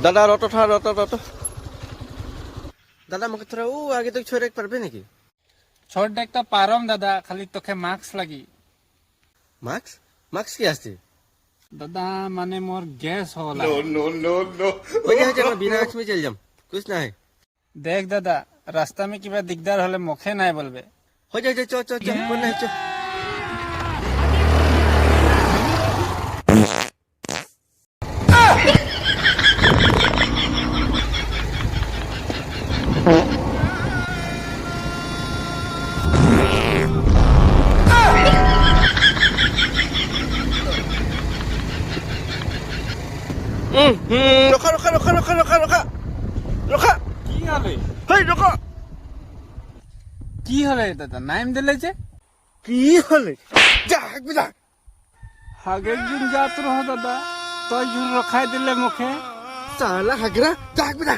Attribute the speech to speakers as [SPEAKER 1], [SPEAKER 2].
[SPEAKER 1] দাদা রত থা রত রত দাদা আমাকে তোরা আগে তো ছড়ে পারবে নাকি?
[SPEAKER 2] ছোট একটা পারম দাদা, খালি তোকে মাস্ক লাগি।
[SPEAKER 1] মাস্ক মাস্ক কি আছে
[SPEAKER 2] দাদা মানে মোর গ্যাস হলা।
[SPEAKER 1] हो जाए मैं बिना मास्क में चल जाऊं, कुछ ना है।
[SPEAKER 2] देख दादा, रास्ता में किबा दिकदार हले मुखे नाय बोलबे।
[SPEAKER 1] हो जाए चो चो चो बोलना है चो। Roca Roca Roca Roca Roca Roca Roca
[SPEAKER 2] কি হলে?
[SPEAKER 1] হেই রোকা
[SPEAKER 2] কি হলে দাদা? নাইম দিলে যে
[SPEAKER 1] কি হলে? যা হাঁকবি যা।
[SPEAKER 2] আগের দিন যাত রহ দাদা, তুই জুন রখাই দিলে মুখে।
[SPEAKER 1] সালা হাগরা যা হাঁকবি যা।